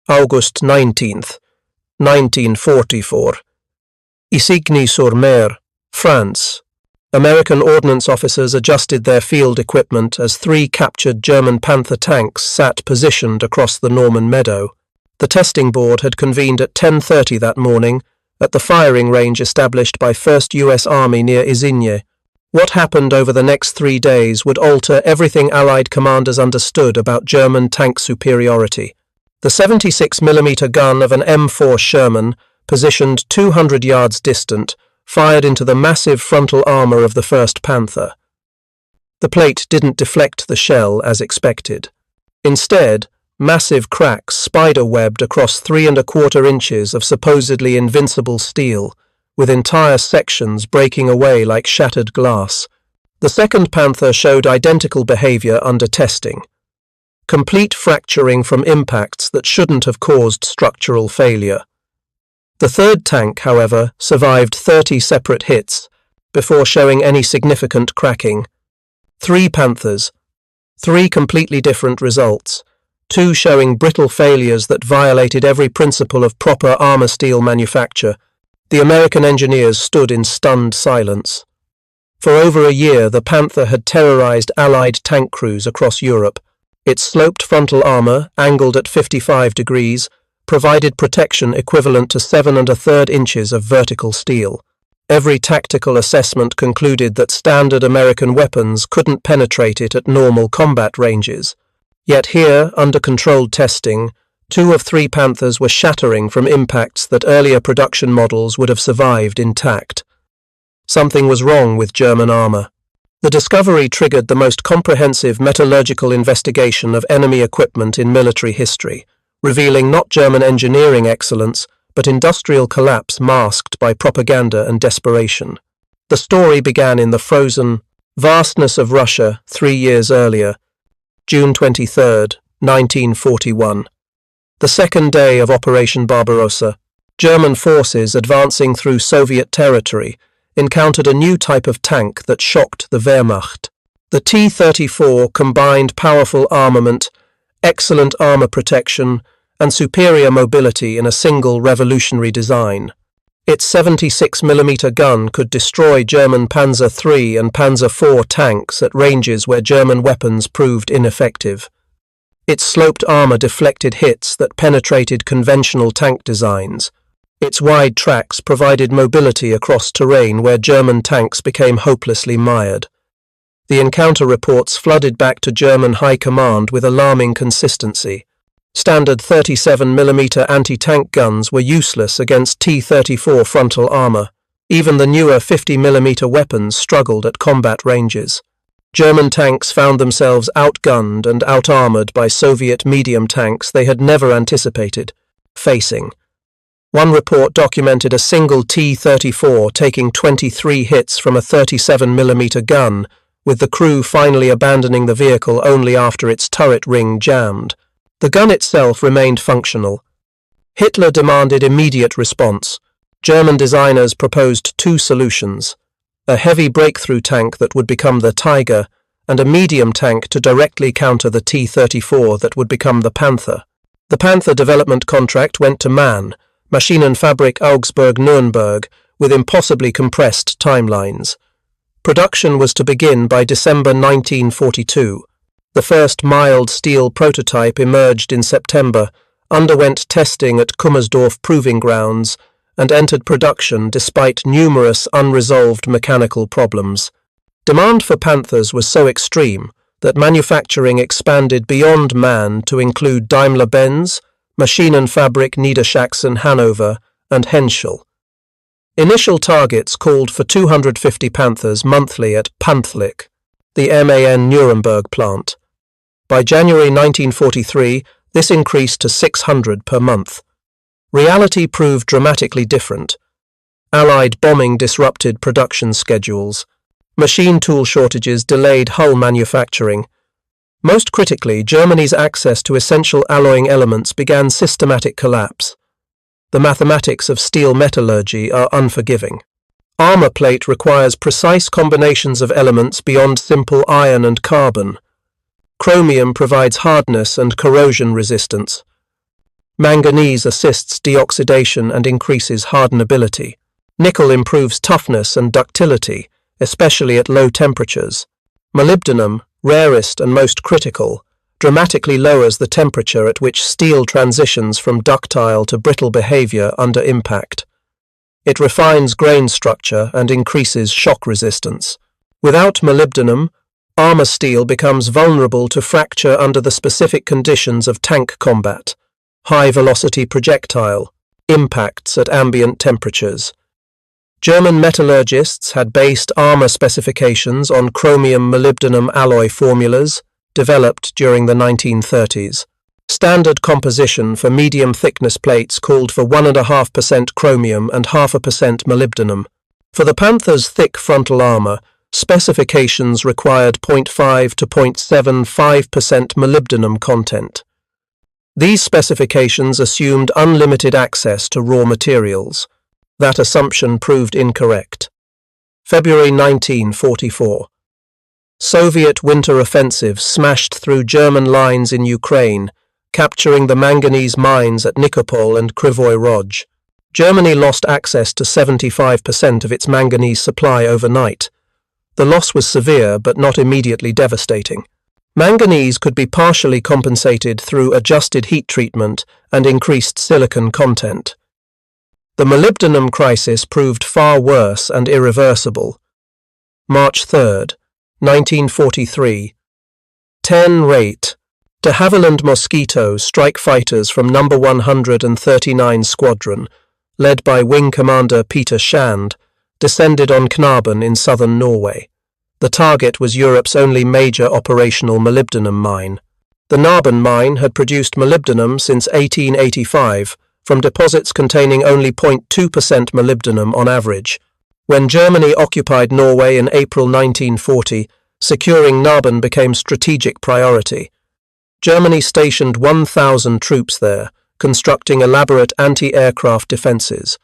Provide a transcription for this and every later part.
August 19th, 1944. Isigny-sur-Mer, France. American ordnance officers adjusted their field equipment as 3 captured German Panther tanks sat positioned across the Norman meadow. The testing board had convened at 10:30 that morning at the firing range established by 1st U.S. Army near Isigny. What happened over the next 3 days would alter everything Allied commanders understood about German tank superiority. The 76mm gun of an M4 Sherman, positioned 200 yards distant, fired into the massive frontal armour of the 1st Panther. The plate didn't deflect the shell as expected. Instead, massive cracks spider-webbed across 3¼ inches of supposedly invincible steel, with entire sections breaking away like shattered glass. The 2nd Panther showed identical behaviour under testing. Complete fracturing from impacts that shouldn't have caused structural failure. The 3rd tank, however, survived 30 separate hits before showing any significant cracking. 3 Panthers, 3 completely different results, 2 showing brittle failures that violated every principle of proper armour steel manufacture. The American engineers stood in stunned silence. For over a year, the Panther had terrorized Allied tank crews across Europe. Its sloped frontal armour, angled at 55 degrees, provided protection equivalent to 7⅓ inches of vertical steel. Every tactical assessment concluded that standard American weapons couldn't penetrate it at normal combat ranges. Yet here, under controlled testing, 2 of 3 Panthers were shattering from impacts that earlier production models would have survived intact. Something was wrong with German armour. The discovery triggered the most comprehensive metallurgical investigation of enemy equipment in military history, revealing not German engineering excellence, but industrial collapse masked by propaganda and desperation. The story began in the frozen vastness of Russia 3 years earlier, June 23, 1941. The second day of Operation Barbarossa, German forces advancing through Soviet territory encountered a new type of tank that shocked the Wehrmacht. The T-34 combined powerful armament, excellent armour protection, and superior mobility in a single revolutionary design. Its 76mm gun could destroy German Panzer III and Panzer IV tanks at ranges where German weapons proved ineffective. Its sloped armour deflected hits that penetrated conventional tank designs. Its wide tracks provided mobility across terrain where German tanks became hopelessly mired. The encounter reports flooded back to German high command with alarming consistency. Standard 37mm anti-tank guns were useless against T-34 frontal armour. Even the newer 50mm weapons struggled at combat ranges. German tanks found themselves outgunned and out-armoured by Soviet medium tanks they had never anticipated facing. One report documented a single T-34 taking 23 hits from a 37mm gun, with the crew finally abandoning the vehicle only after its turret ring jammed. The gun itself remained functional. Hitler demanded immediate response. German designers proposed 2 solutions: a heavy breakthrough tank that would become the Tiger, and a medium tank to directly counter the T-34 that would become the Panther. The Panther development contract went to MAN, Maschinenfabrik Augsburg-Nürnberg, with impossibly compressed timelines. Production was to begin by December 1942. The first mild steel prototype emerged in September, underwent testing at Kummersdorf Proving Grounds, and entered production despite numerous unresolved mechanical problems. Demand for Panthers was so extreme that manufacturing expanded beyond MAN to include Daimler-Benz, Maschinenfabrik Niedersachsen Hanover, and Henschel. Initial targets called for 250 Panthers monthly at Pantlik, the MAN Nuremberg plant. By January 1943, this increased to 600 per month. Reality proved dramatically different. Allied bombing disrupted production schedules. Machine tool shortages delayed hull manufacturing. Most critically, Germany's access to essential alloying elements began systematic collapse. The mathematics of steel metallurgy are unforgiving. Armour plate requires precise combinations of elements beyond simple iron and carbon. Chromium provides hardness and corrosion resistance. Manganese assists deoxidation and increases hardenability. Nickel improves toughness and ductility, especially at low temperatures. Molybdenum, rarest and most critical, dramatically lowers the temperature at which steel transitions from ductile to brittle behavior under impact. It refines grain structure and increases shock resistance. Without molybdenum, armor steel becomes vulnerable to fracture under the specific conditions of tank combat. High-velocity projectile, impacts at ambient temperatures. German metallurgists had based armor specifications on chromium-molybdenum alloy formulas developed during the 1930s. Standard composition for medium-thickness plates called for 1.5% chromium and 0.5% molybdenum. For the Panthers' thick frontal armor, specifications required 0.5 to 0.75% molybdenum content. These specifications assumed unlimited access to raw materials. That assumption proved incorrect. February 1944. Soviet winter offensive smashed through German lines in Ukraine, capturing the manganese mines at Nikopol and Kryvyi Rog. Germany lost access to 75% of its manganese supply overnight. The loss was severe but not immediately devastating. Manganese could be partially compensated through adjusted heat treatment and increased silicon content. The molybdenum crisis proved far worse and irreversible. March 3, 1943. 10 rate. De Havilland Mosquitoes strike fighters from No. 139 Squadron, led by Wing Commander Peter Shand, descended on Knaben in southern Norway. The target was Europe's only major operational molybdenum mine. The Knaben mine had produced molybdenum since 1885, from deposits containing only 0.2% molybdenum on average. When Germany occupied Norway in April 1940, securing Knaben became strategic priority. Germany stationed 1,000 troops there, constructing elaborate anti-aircraft defences.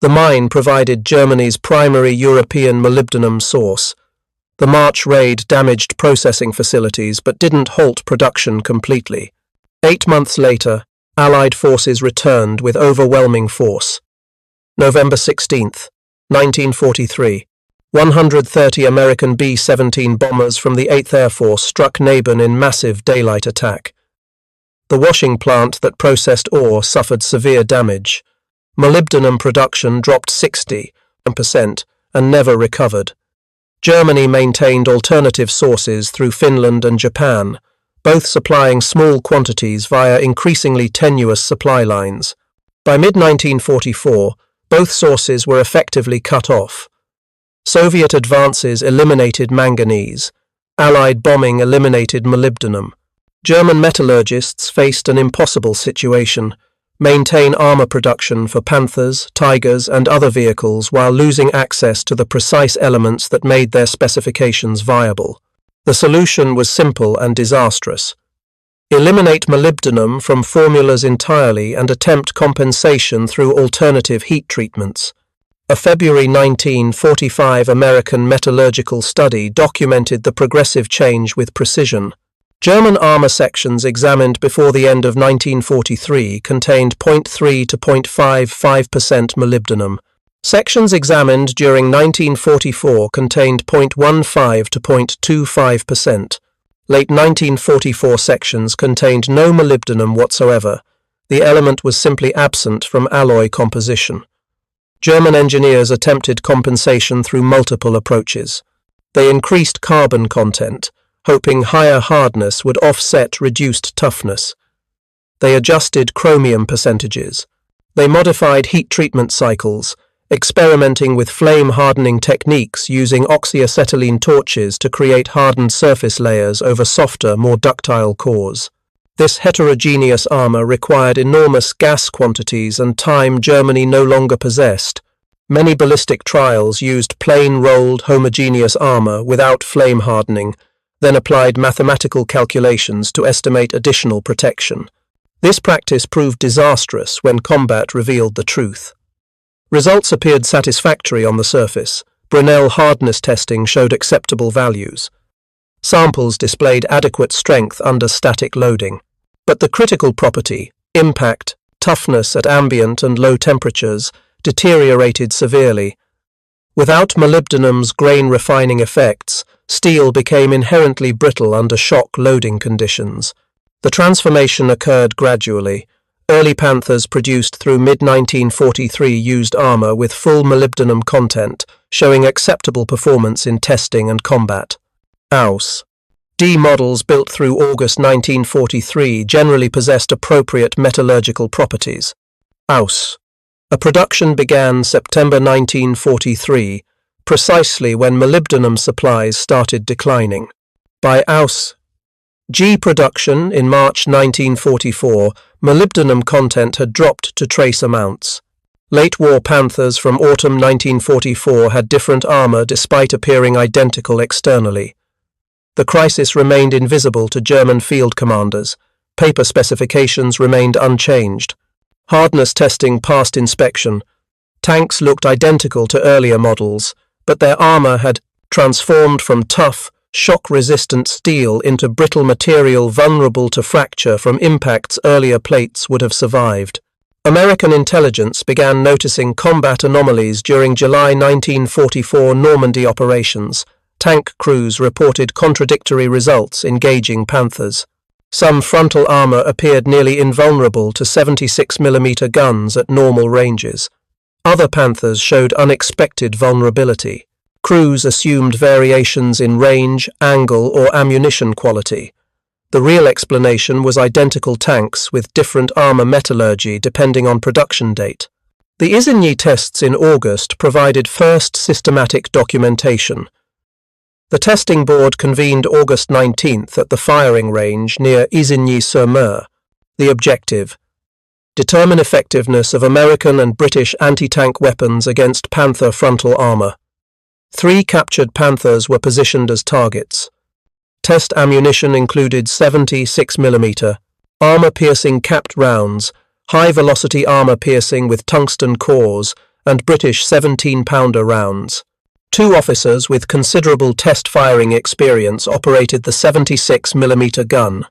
The mine provided Germany's primary European molybdenum source. The March raid damaged processing facilities but didn't halt production completely. 8 months later, Allied forces returned with overwhelming force. November 16, 1943. 130 American B-17 bombers from the 8th Air Force struck Knaben in massive daylight attack. The washing plant that processed ore suffered severe damage. Molybdenum production dropped 60% and never recovered. Germany maintained alternative sources through Finland and Japan, both supplying small quantities via increasingly tenuous supply lines. By mid-1944, both sources were effectively cut off. Soviet advances eliminated manganese. Allied bombing eliminated molybdenum. German metallurgists faced an impossible situation: maintain armor production for Panthers, Tigers, and other vehicles while losing access to the precise elements that made their specifications viable. The solution was simple and disastrous. Eliminate molybdenum from formulas entirely and attempt compensation through alternative heat treatments. A February 1945 American metallurgical study documented the progressive change with precision. German armor sections examined before the end of 1943 contained 0.3 to 0.55% molybdenum. Sections examined during 1944 contained 0.15 to 0.25%. Late 1944 sections contained no molybdenum whatsoever. The element was simply absent from alloy composition. German engineers attempted compensation through multiple approaches. They increased carbon content, hoping higher hardness would offset reduced toughness. They adjusted chromium percentages. They modified heat treatment cycles, experimenting with flame-hardening techniques using oxyacetylene torches to create hardened surface layers over softer, more ductile cores. This heterogeneous armor required enormous gas quantities and time Germany no longer possessed. Many ballistic trials used plain rolled homogeneous armor without flame hardening, then applied mathematical calculations to estimate additional protection. This practice proved disastrous when combat revealed the truth. Results appeared satisfactory on the surface. Brunel hardness testing showed acceptable values. Samples displayed adequate strength under static loading. But the critical property, impact, toughness at ambient and low temperatures, deteriorated severely. Without molybdenum's grain-refining effects, steel became inherently brittle under shock loading conditions. The transformation occurred gradually. Early Panthers produced through mid-1943 used armor with full molybdenum content, showing acceptable performance in testing and combat. Aus. D models built through August 1943 generally possessed appropriate metallurgical properties. Aus. A production began September 1943, precisely when molybdenum supplies started declining. By Aus. G production in March 1944, molybdenum content had dropped to trace amounts. Late-war Panthers from autumn 1944 had different armor despite appearing identical externally. The crisis remained invisible to German field commanders. Paper specifications remained unchanged. Hardness testing passed inspection. Tanks looked identical to earlier models, but their armor had transformed from tough, shock-resistant steel into brittle material vulnerable to fracture from impacts earlier plates would have survived. American intelligence began noticing combat anomalies during July 1944 Normandy operations. Tank crews reported contradictory results engaging Panthers. Some frontal armor appeared nearly invulnerable to 76mm guns at normal ranges. Other Panthers showed unexpected vulnerability. Crews assumed variations in range, angle, or ammunition quality. The real explanation was identical tanks with different armor metallurgy depending on production date. The Isigny tests in August provided first systematic documentation. The testing board convened August 19th at the firing range near Isigny-sur-Mer. The objective: determine effectiveness of American and British anti-tank weapons against Panther frontal armor. 3 captured Panthers were positioned as targets. Test ammunition included 76mm, armor-piercing capped rounds, high-velocity armor-piercing with tungsten cores, and British 17-pounder rounds. 2 officers with considerable test firing experience operated the 76mm gun.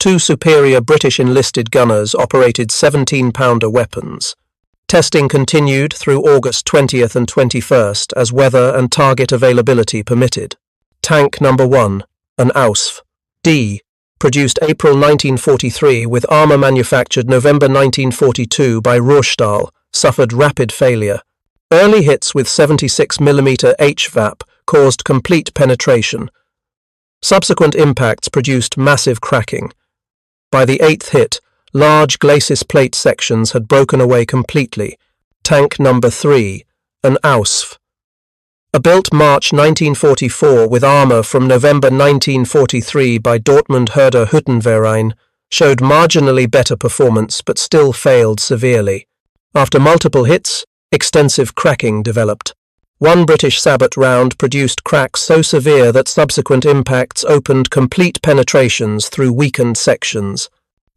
2 superior British enlisted gunners operated 17-pounder weapons. Testing continued through August 20th and 21st as weather and target availability permitted. Tank No. 1, an Ausf. D, produced April 1943 with armor manufactured November 1942 by Ruhrstahl, suffered rapid failure. Early hits with 76mm HVAP caused complete penetration. Subsequent impacts produced massive cracking. By the 8th hit, large glacis plate sections had broken away completely. Tank No. 3, an Ausf. A built March 1944 with armor from November 1943 by Dortmund Herder Hüttenverein, showed marginally better performance but still failed severely. After multiple hits, extensive cracking developed. 1 British sabot round produced cracks so severe that subsequent impacts opened complete penetrations through weakened sections.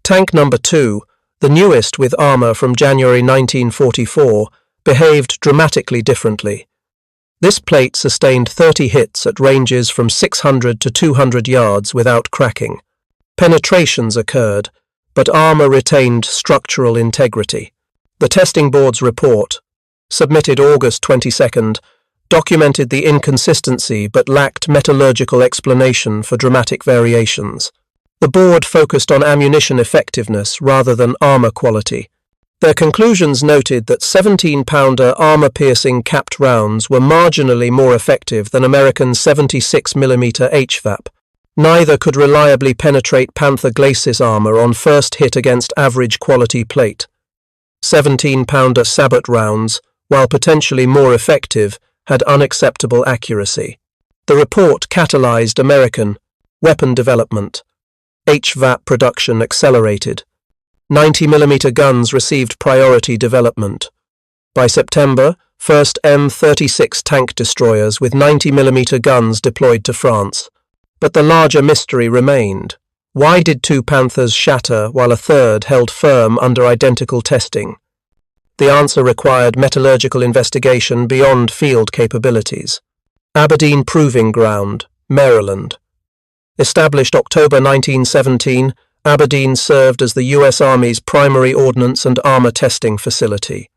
Tank No. 2, the newest with armor from January 1944, behaved dramatically differently. This plate sustained 30 hits at ranges from 600 to 200 yards without cracking. Penetrations occurred, but armor retained structural integrity. The testing board's report, submitted August 22nd, documented the inconsistency but lacked metallurgical explanation for dramatic variations. The board focused on ammunition effectiveness rather than armor quality. Their conclusions noted that 17-pounder armor-piercing capped rounds were marginally more effective than American 76mm HVAP. Neither could reliably penetrate Panther glacis armor on first hit against average quality plate. 17-pounder sabot rounds, while potentially more effective, had unacceptable accuracy. The report catalyzed American weapon development. HVAP production accelerated. 90mm guns received priority development. By September, first M36 tank destroyers with 90mm guns deployed to France. But the larger mystery remained. Why did 2 Panthers shatter while a third held firm under identical testing? The answer required metallurgical investigation beyond field capabilities. Aberdeen Proving Ground, Maryland. Established October 1917, Aberdeen served as the U.S. Army's primary ordnance and armor testing facility.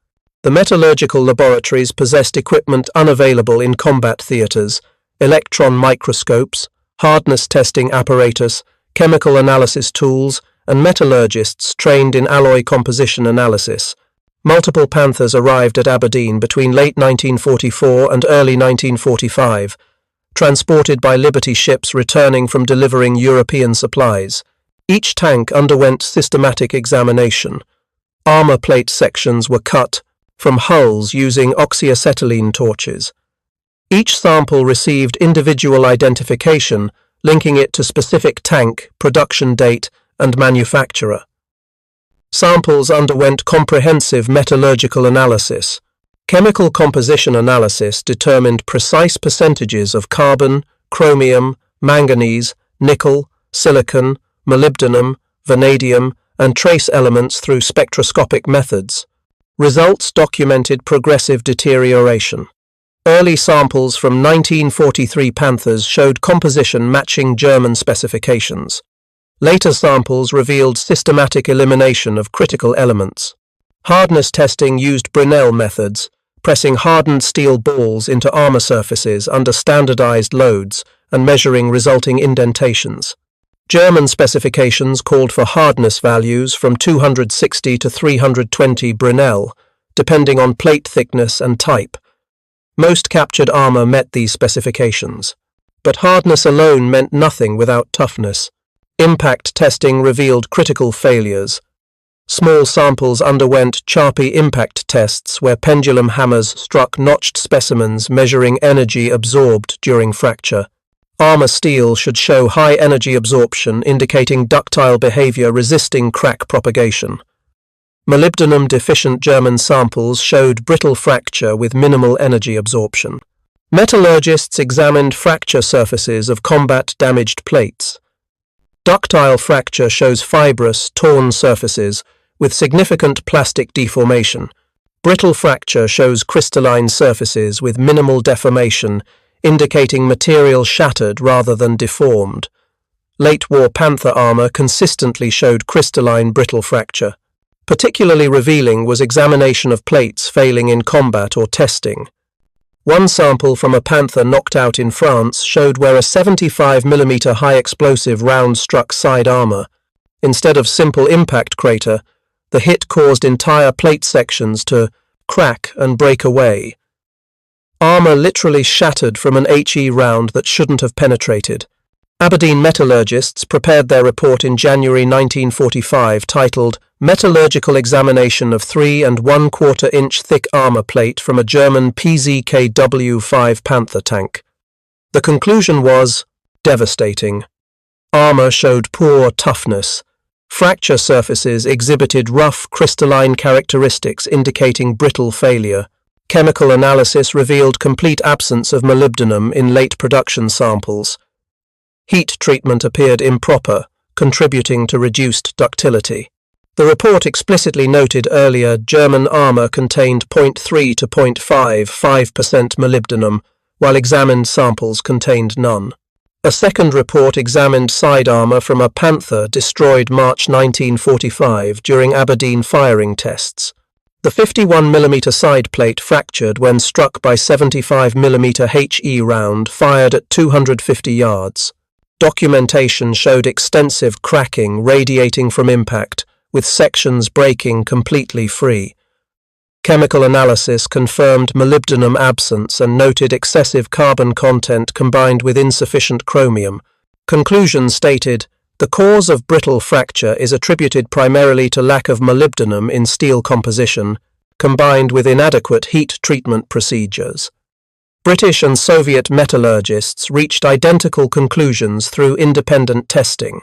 The metallurgical laboratories possessed equipment unavailable in combat theaters: electron microscopes, hardness testing apparatus, chemical analysis tools, and metallurgists trained in alloy composition analysis. Multiple Panthers arrived at Aberdeen between late 1944 and early 1945, transported by Liberty ships returning from delivering European supplies. Each tank underwent systematic examination. Armor plate sections were cut from hulls using oxyacetylene torches. Each sample received individual identification, linking it to specific tank, production date, and manufacturer. Samples underwent comprehensive metallurgical analysis. Chemical composition analysis determined precise percentages of carbon, chromium, manganese, nickel, silicon, molybdenum, vanadium, and trace elements through spectroscopic methods. Results documented progressive deterioration. Early samples from 1943 Panthers showed composition matching German specifications. Later samples revealed systematic elimination of critical elements. Hardness testing used Brinell methods, pressing hardened steel balls into armor surfaces under standardized loads and measuring resulting indentations. German specifications called for hardness values from 260 to 320 Brinell, depending on plate thickness and type. Most captured armor met these specifications, but hardness alone meant nothing without toughness. Impact testing revealed critical failures. Small samples underwent Charpy impact tests where pendulum hammers struck notched specimens measuring energy absorbed during fracture. Armor steel should show high energy absorption, indicating ductile behavior resisting crack propagation. Molybdenum deficient German samples showed brittle fracture with minimal energy absorption. Metallurgists examined fracture surfaces of combat-damaged plates. Ductile fracture shows fibrous, torn surfaces with significant plastic deformation. Brittle fracture shows crystalline surfaces with minimal deformation, indicating material shattered rather than deformed. Late-war Panther armor consistently showed crystalline brittle fracture. Particularly revealing was examination of plates failing in combat or testing. One sample from a Panther knocked out in France showed where a 75mm high-explosive round struck side armor. Instead of simple impact crater, the hit caused entire plate sections to crack and break away. Armor literally shattered from an HE round that shouldn't have penetrated. Aberdeen metallurgists prepared their report in January 1945 titled Metallurgical Examination of 3 1/4 inch thick armor plate from a German WWII Panther tank. The conclusion was devastating. Armor showed poor toughness. Fracture surfaces exhibited rough crystalline characteristics indicating brittle failure. Chemical analysis revealed complete absence of molybdenum in late production samples. Heat treatment appeared improper, contributing to reduced ductility. The report explicitly noted earlier German armor contained 0.3 to 0.55% molybdenum, while examined samples contained none. A second report examined side armor from a Panther destroyed March 1945 during Aberdeen firing tests. The 51mm side plate fractured when struck by 75mm HE round fired at 250 yards. Documentation showed extensive cracking radiating from impact, with sections breaking completely free. Chemical analysis confirmed molybdenum absence and noted excessive carbon content combined with insufficient chromium. Conclusion stated, the cause of brittle fracture is attributed primarily to lack of molybdenum in steel composition, combined with inadequate heat treatment procedures. British and Soviet metallurgists reached identical conclusions through independent testing.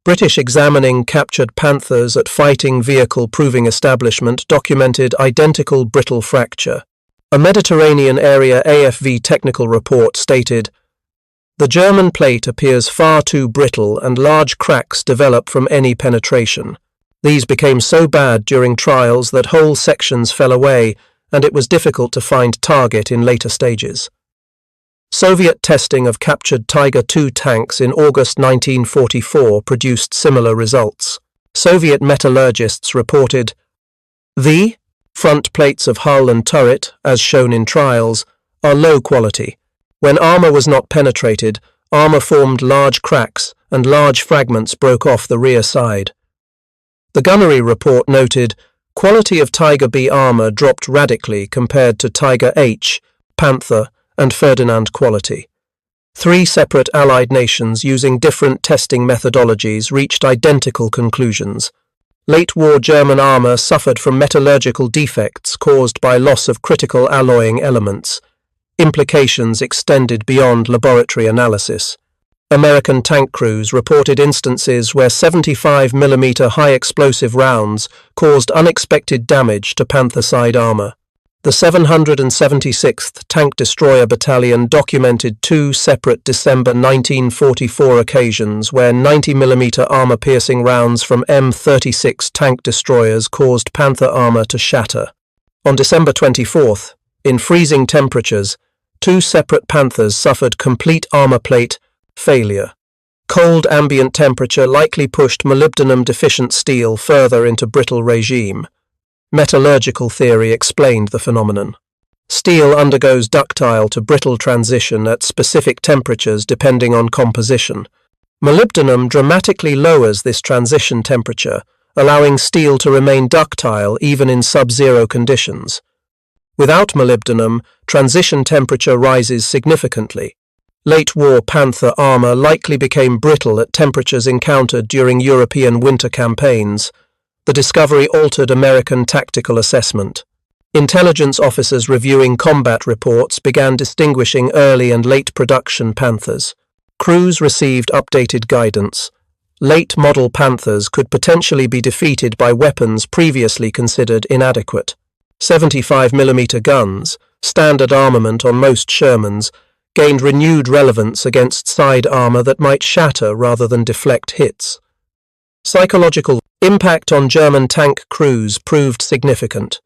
British examining captured Panthers at Fighting Vehicle Proving Establishment documented identical brittle fracture. A Mediterranean area AFV technical report stated, the German plate appears far too brittle and large cracks develop from any penetration. These became so bad during trials that whole sections fell away and it was difficult to find target in later stages. Soviet testing of captured Tiger II tanks in August 1944 produced similar results. Soviet metallurgists reported the front plates of hull and turret, as shown in trials, are low quality. When armor was not penetrated, armor formed large cracks and large fragments broke off the rear side. The gunnery report noted, quality of Tiger B armor dropped radically compared to Tiger H, Panther, and Ferdinand quality. 3 separate Allied nations using different testing methodologies reached identical conclusions. Late-war German armor suffered from metallurgical defects caused by loss of critical alloying elements. Implications extended beyond laboratory analysis. American tank crews reported instances where 75mm high-explosive rounds caused unexpected damage to Panther side armor. The 776th Tank Destroyer Battalion documented 2 separate December 1944 occasions where 90mm armor-piercing rounds from M36 tank destroyers caused Panther armor to shatter. On December 24th, in freezing temperatures, 2 separate Panthers suffered complete armor plate failure. Cold ambient temperature likely pushed molybdenum-deficient steel further into brittle regime. Metallurgical theory explained the phenomenon. Steel undergoes ductile to brittle transition at specific temperatures depending on composition. Molybdenum dramatically lowers this transition temperature, allowing steel to remain ductile even in sub-zero conditions. Without molybdenum, transition temperature rises significantly. Late-war Panther armor likely became brittle at temperatures encountered during European winter campaigns. The discovery altered American tactical assessment. Intelligence officers reviewing combat reports began distinguishing early and late production Panthers. Crews received updated guidance. Late model Panthers could potentially be defeated by weapons previously considered inadequate. 75mm guns, standard armament on most Shermans, gained renewed relevance against side armor that might shatter rather than deflect hits. Psychological impact on German tank crews proved significant.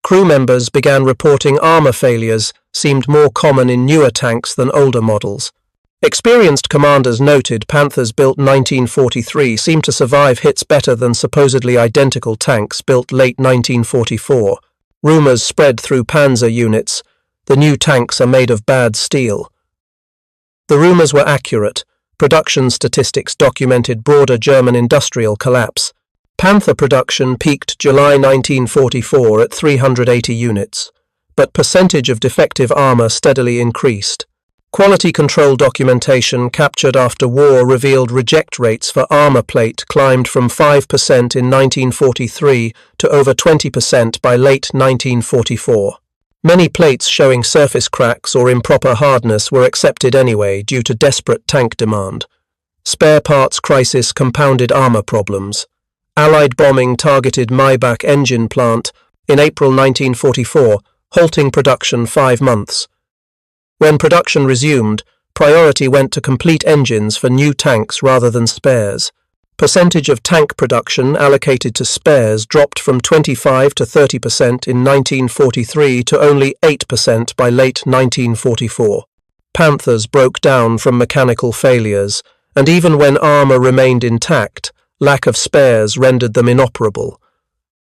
Crew members began reporting armor failures seemed more common in newer tanks than older models. Experienced commanders noted Panthers built 1943 seemed to survive hits better than supposedly identical tanks built late 1944. Rumors spread through Panzer units. The new tanks are made of bad steel. The rumors were accurate. Production statistics documented broader German industrial collapse. Panther production peaked July 1944 at 380 units, but percentage of defective armor steadily increased. Quality control documentation captured after war revealed reject rates for armor plate climbed from 5% in 1943 to over 20% by late 1944. Many plates showing surface cracks or improper hardness were accepted anyway due to desperate tank demand. Spare parts crisis compounded armor problems. Allied bombing targeted Maybach engine plant in April 1944, halting production 5 months. When production resumed, priority went to complete engines for new tanks rather than spares. Percentage of tank production allocated to spares dropped from 25 to 30% in 1943 to only 8% by late 1944. Panthers broke down from mechanical failures, and even when armor remained intact, lack of spares rendered them inoperable.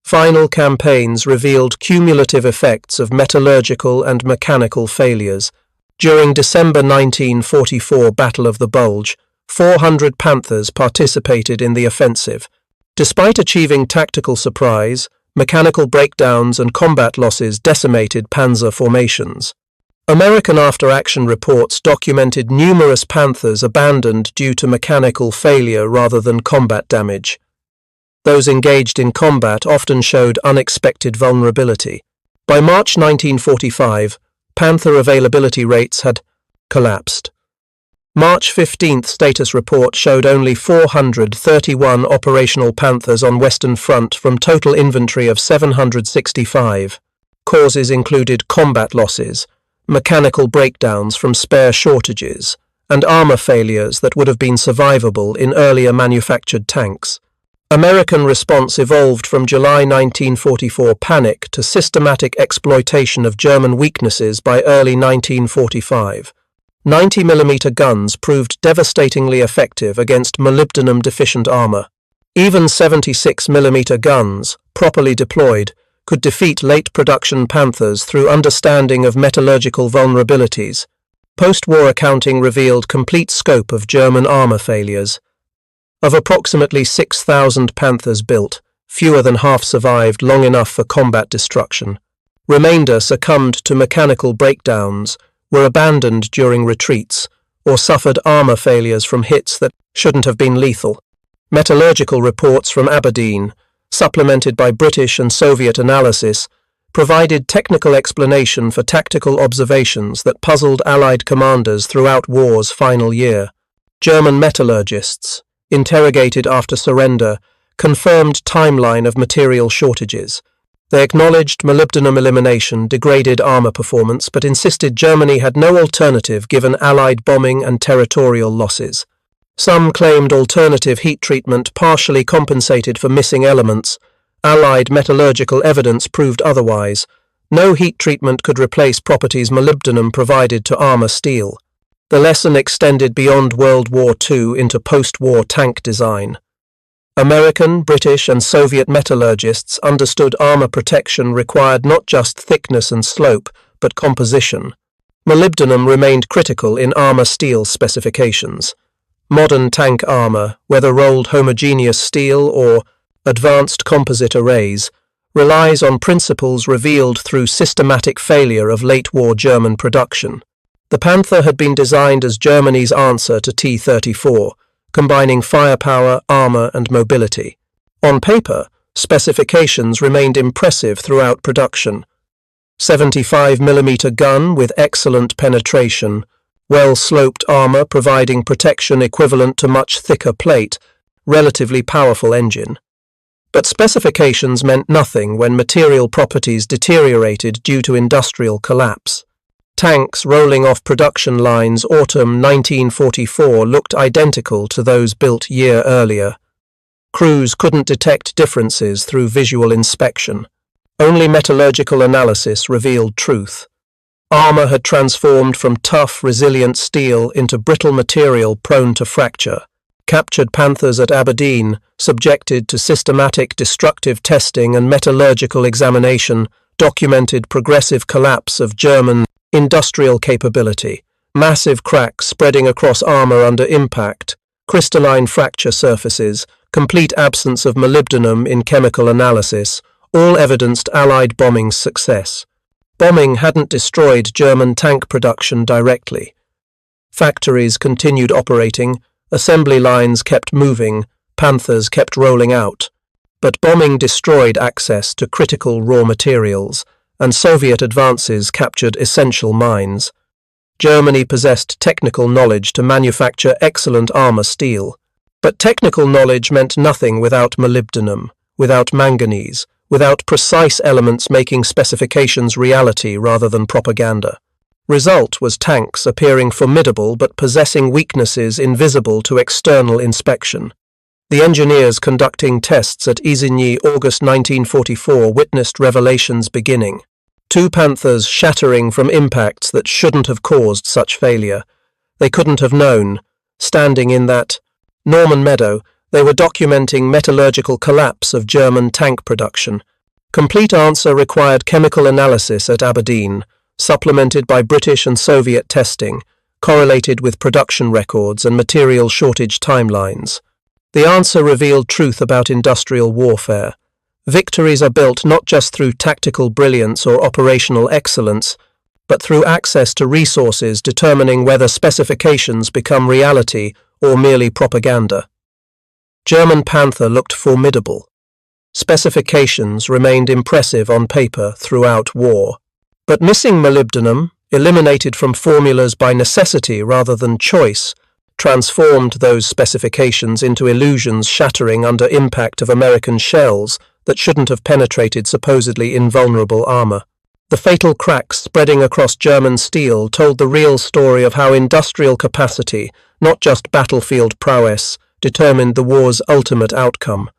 Final campaigns revealed cumulative effects of metallurgical and mechanical failures. During December 1944 Battle of the Bulge, 400 Panthers participated in the offensive. Despite achieving tactical surprise, mechanical breakdowns and combat losses decimated panzer formations. American after-action reports documented numerous Panthers abandoned due to mechanical failure rather than combat damage. Those engaged in combat often showed unexpected vulnerability. By March 1945, Panther availability rates had collapsed. March 15th status report showed only 431 operational Panthers on Western Front from total inventory of 765. Causes included combat losses, mechanical breakdowns from spare shortages, and armor failures that would have been survivable in earlier manufactured tanks. American response evolved from July 1944 panic to systematic exploitation of German weaknesses by early 1945. 90mm guns proved devastatingly effective against molybdenum-deficient armor. Even 76mm guns, properly deployed, could defeat late-production Panthers through understanding of metallurgical vulnerabilities. Post-war accounting revealed complete scope of German armor failures. Of approximately 6,000 Panthers built, fewer than half survived long enough for combat destruction. Remainder succumbed to mechanical breakdowns, were abandoned during retreats, or suffered armor failures from hits that shouldn't have been lethal. Metallurgical reports from Aberdeen, supplemented by British and Soviet analysis, provided technical explanation for tactical observations that puzzled Allied commanders throughout war's final year. German metallurgists, interrogated after surrender, confirmed timeline of material shortages. They acknowledged molybdenum elimination degraded armor performance but insisted Germany had no alternative given Allied bombing and territorial losses. Some claimed alternative heat treatment partially compensated for missing elements. Allied metallurgical evidence proved otherwise. No heat treatment could replace properties molybdenum provided to armor steel. The lesson extended beyond World War II into post-war tank design. American, British, and Soviet metallurgists understood armor protection required not just thickness and slope, but composition. Molybdenum remained critical in armor steel specifications. Modern tank armor, whether rolled homogeneous steel or advanced composite arrays, relies on principles revealed through systematic failure of late-war German production. The Panther had been designed as Germany's answer to T-34, combining firepower, armor, and mobility. On paper, specifications remained impressive throughout production. 75mm gun with excellent penetration, well-sloped armor providing protection equivalent to much thicker plate, relatively powerful engine. But specifications meant nothing when material properties deteriorated due to industrial collapse. Tanks rolling off production lines autumn 1944 looked identical to those built year earlier. Crews couldn't detect differences through visual inspection. Only metallurgical analysis revealed truth. Armor had transformed from tough, resilient steel into brittle material prone to fracture. Captured Panthers at Aberdeen, subjected to systematic destructive testing and metallurgical examination, documented progressive collapse of German industrial capability, massive cracks spreading across armor under impact, crystalline fracture surfaces, complete absence of molybdenum in chemical analysis, all evidenced Allied bombing's success. Bombing hadn't destroyed German tank production directly. Factories continued operating, assembly lines kept moving, Panthers kept rolling out. But bombing destroyed access to critical raw materials, and Soviet advances captured essential mines. Germany possessed technical knowledge to manufacture excellent armor steel. But technical knowledge meant nothing without molybdenum, without manganese, without precise elements making specifications reality rather than propaganda. Result was tanks appearing formidable but possessing weaknesses invisible to external inspection. The engineers conducting tests at Isigny August 1944 witnessed revelations beginning. 2 Panthers shattering from impacts that shouldn't have caused such failure. They couldn't have known. Standing in that Norman meadow, they were documenting metallurgical collapse of German tank production. Complete answer required chemical analysis at Aberdeen, supplemented by British and Soviet testing, correlated with production records and material shortage timelines. The answer revealed truth about industrial warfare. Victories are built not just through tactical brilliance or operational excellence, but through access to resources determining whether specifications become reality or merely propaganda. German Panther looked formidable. Specifications remained impressive on paper throughout war. But missing molybdenum, eliminated from formulas by necessity rather than choice, transformed those specifications into illusions shattering under impact of American shells that shouldn't have penetrated supposedly invulnerable armor. The fatal cracks spreading across German steel told the real story of how industrial capacity, not just battlefield prowess, determined the war's ultimate outcome.